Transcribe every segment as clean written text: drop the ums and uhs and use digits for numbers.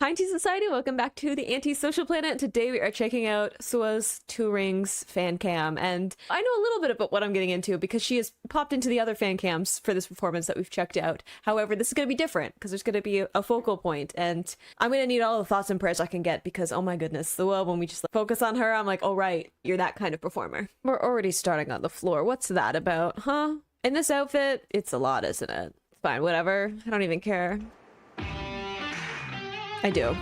Hi, Anti Society. Welcome back to the Anti-Social Planet. Today we are checking out SuA's Two Rings fan cam, and I know a little bit about what I'm getting into because she has popped into the other fan cams for this performance that we've checked out. However, this is going to be different because there's going to be a focal point, and I'm going to need all the thoughts and prayers I can get because, oh my goodness, SuA, when we just focus on her, I'm like, oh right, you're that kind of performer. We're already starting on the floor. What's that about, huh? In this outfit, it's a lot, isn't it? Fine, whatever. I don't even care. I do.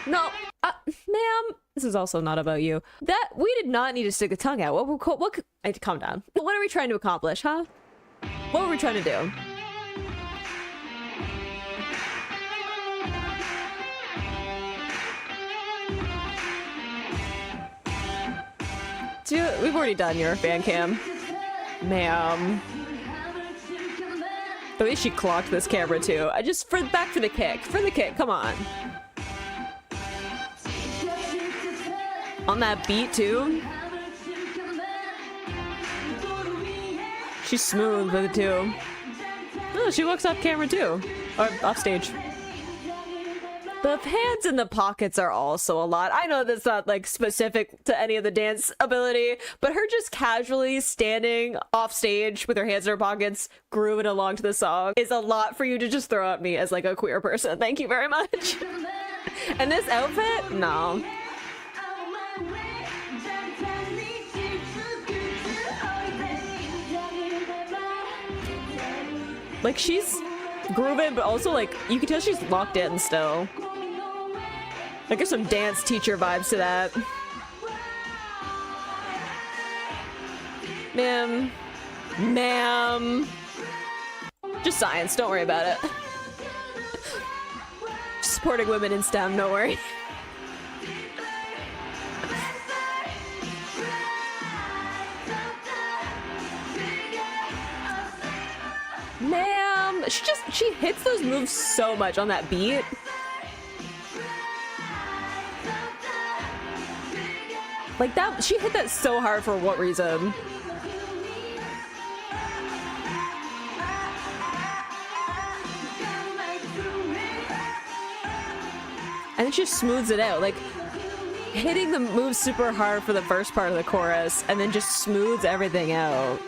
No, ma'am, this is also not about you. That we did not need to stick a tongue out. Calm down. What are we trying to accomplish, huh? What were we trying to do? Dude, we've already done your fan cam, ma'am. At least she clocked this camera too. Back for the kick. For the kick, come on. On that beat too. She's smooth with it too. Oh, she looks off camera too. Or off stage. The hands in the pockets are also a lot. I know that's not like specific to any of the dance ability, but her just casually standing off stage with her hands in her pockets, grooving along to the song is a lot for you to just throw at me as like a queer person. Thank you very much. And this outfit? No. Like she's grooving, but also like you can tell she's locked in still. Like there's some dance teacher vibes to that. Ma'am. Just science, don't worry about it. Supporting women in STEM, don't worry. Ma'am, she hits those moves so much on that beat. Like that, she hit that so hard for what reason? And then she smooths it out, like hitting the moves super hard for the first part of the chorus and then just smooths everything out.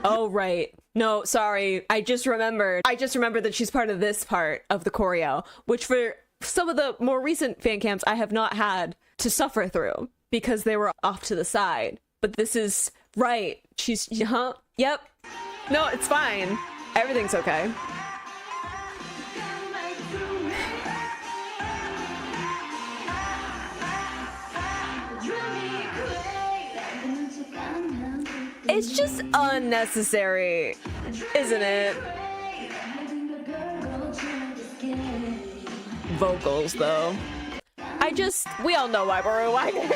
Oh, right. No, sorry. I just remembered that she's part of this part of the choreo, which for some of the more recent fan cams I have not had to suffer through because they were off to the side. But this is right. She's, huh? Yep. No, it's fine. Everything's okay. It's just unnecessary, isn't it? Vocals, though. We all know why we're rewinding.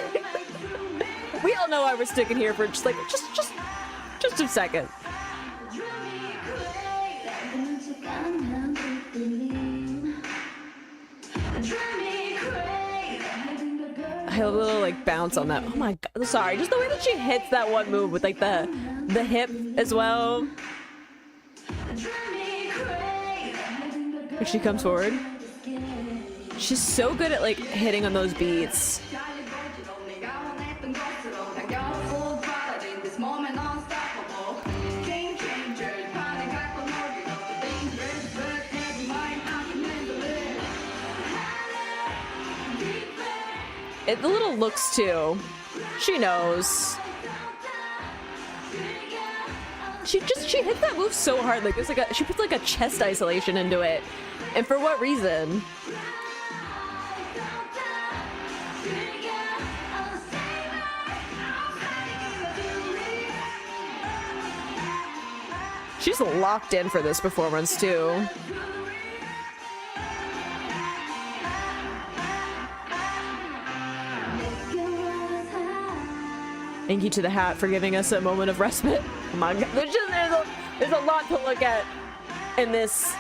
We all know why we're sticking here for just a second. I have a little like bounce on that. Oh my god, sorry. Just the way that she hits that one move with like the hip as well. When she comes forward. She's so good at like hitting on those beats. The little looks too. She knows. She hit that move so hard. Like there's like she puts like a chest isolation into it. And for what reason? She's locked in for this performance too. Thank you to the hat for giving us a moment of respite. Oh my god, there's a lot to look at in this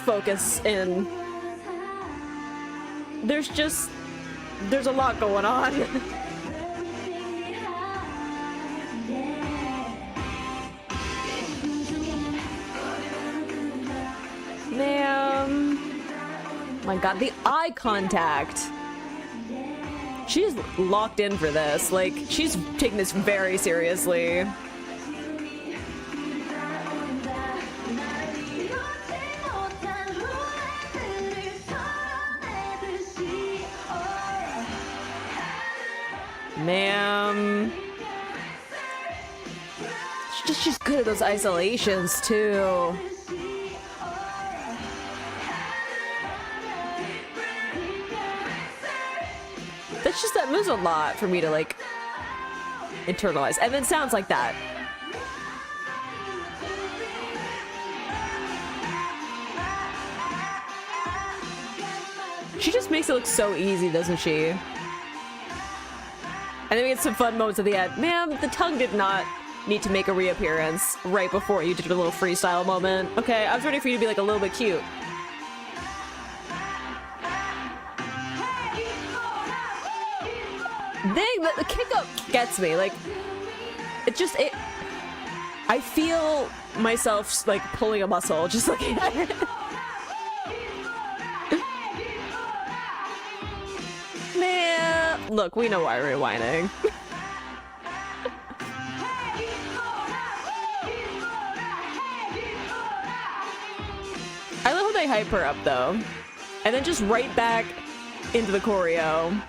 focus in. There's a lot going on. My god, the eye contact. She's locked in for this. Like, she's taking this very seriously. Ma'am. She's good at those isolations, too. That's just, that moves a lot for me to, like, internalize. And then sounds like that. She just makes it look so easy, doesn't she? And then we get some fun moments at the end. Ma'am, the tongue did not need to make a reappearance right before you did a little freestyle moment. Okay, I was ready for you to be like a little bit cute. Dang, the kick up gets me. Like, it I feel myself like pulling a muscle just looking at it. Man, look, we know why we're whining. I love how they hype her up though, and then just right back into the choreo.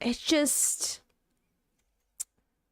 It's just,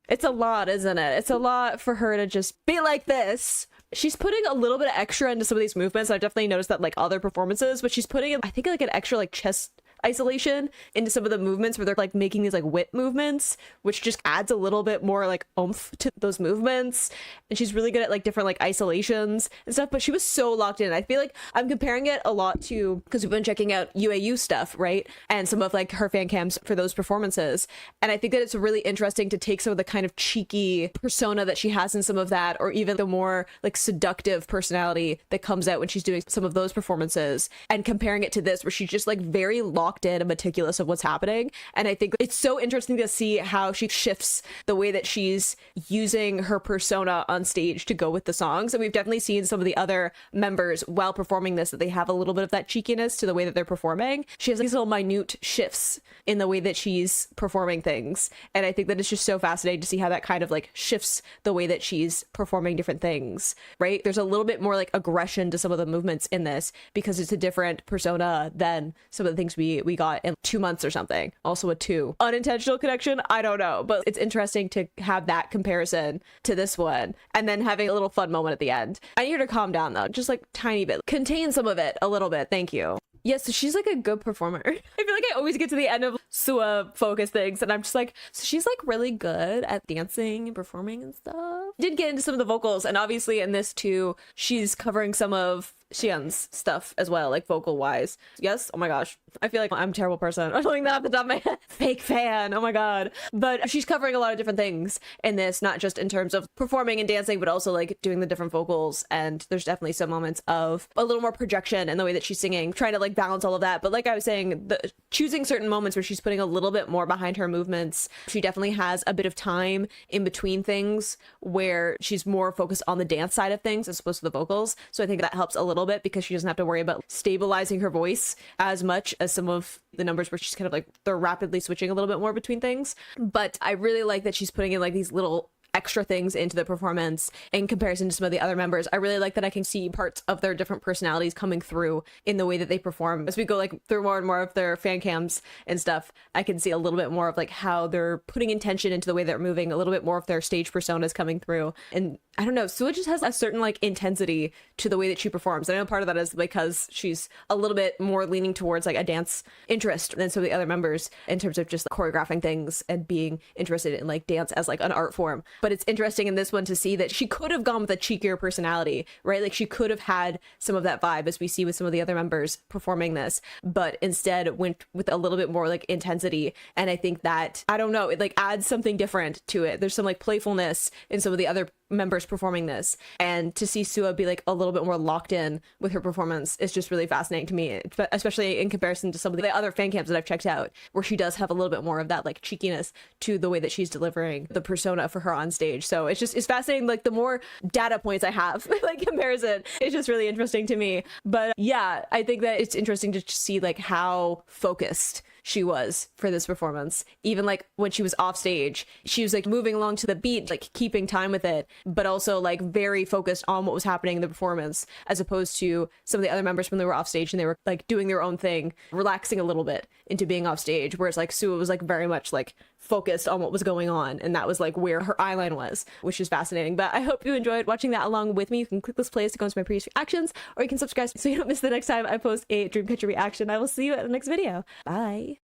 it's a lot, isn't it? It's a lot for her to just be like this. She's putting a little bit of extra into some of these movements. I've definitely noticed that like other performances, but she's putting, I think, like an extra like chest isolation into some of the movements where they're like making these like whip movements, which just adds a little bit more like oomph to those movements. And she's really good at like different like isolations and stuff, but she was so locked in. I feel like I'm comparing it a lot to, because we've been checking out UAU stuff, right? And some of like her fan cams for those performances. And I think that it's really interesting to take some of the kind of cheeky persona that she has in some of that, or even the more like seductive personality that comes out when she's doing some of those performances, and comparing it to this where she's just like very locked in and meticulous of what's happening. And I think it's so interesting to see how she shifts the way that she's using her persona on stage to go with the songs. And we've definitely seen some of the other members while performing this that they have a little bit of that cheekiness to the way that they're performing. She has these little minute shifts in the way that she's performing things, and I think that it's just so fascinating to see how that kind of like shifts the way that she's performing different things, right? There's a little bit more like aggression to some of the movements in this because it's a different persona than some of the things we got in 2 months or something. Also a 2 unintentional connection, I don't know, but it's interesting to have that comparison to this one, and then having a little fun moment at the end. I need her to calm down though, just like tiny bit, contain some of it a little bit. Thank you. Yeah, so she's like a good performer. I feel like I always get to the end of SuA focus things and I'm just like, so she's like really good at dancing and performing and stuff. Did get into some of the vocals, and obviously in this too, she's covering some of SuA's stuff as well, like vocal wise. Yes, oh my gosh, I feel like I'm a terrible person. I'm doing that off the top of my head. Fake fan, oh my god. But she's covering a lot of different things in this, not just in terms of performing and dancing, but also like doing the different vocals. And there's definitely some moments of a little more projection in the way that she's singing, trying to like balance all of that. But like I was saying, choosing certain moments where she's putting a little bit more behind her movements. She definitely has a bit of time in between things where she's more focused on the dance side of things as opposed to the vocals. So I think that helps a little bit because she doesn't have to worry about stabilizing her voice as much as some of the numbers where she's kind of like, they're rapidly switching a little bit more between things. But I really like that she's putting in like these little extra things into the performance in comparison to some of the other members. I really like that I can see parts of their different personalities coming through in the way that they perform. As we go like through more and more of their fan cams and stuff, I can see a little bit more of like how they're putting intention into the way they're moving, a little bit more of their stage personas coming through. And I don't know, SuA just has a certain like intensity to the way that she performs. I know part of that is because she's a little bit more leaning towards like a dance interest than some of the other members in terms of just like, choreographing things and being interested in like dance as like an art form. But it's interesting in this one to see that she could have gone with a cheekier personality, right? Like she could have had some of that vibe as we see with some of the other members performing this, but instead went with a little bit more like intensity. And I think that, I don't know, it like adds something different to it. There's some like playfulness in some of the other members performing this, and to see SuA be like a little bit more locked in with her performance is just really fascinating to me, especially in comparison to some of the other fan cams that I've checked out, where she does have a little bit more of that like cheekiness to the way that she's delivering the persona for her on stage. So it's fascinating. Like the more data points I have like comparison, it's just really interesting to me. But yeah, I think that it's interesting to see like how focused she was for this performance. Even like when she was off stage, she was like moving along to the beat, like keeping time with it, but also like very focused on what was happening in the performance, as opposed to some of the other members when they were off stage and they were like doing their own thing, relaxing a little bit into being off stage, whereas like SuA was like very much like focused on what was going on, and that was like where her eyeline was, which is fascinating. But I hope you enjoyed watching that along with me. You can click this playlist to go into my previous reactions, or you can subscribe so you don't miss the next time I post a Dreamcatcher reaction. I will see you at the next video. Bye.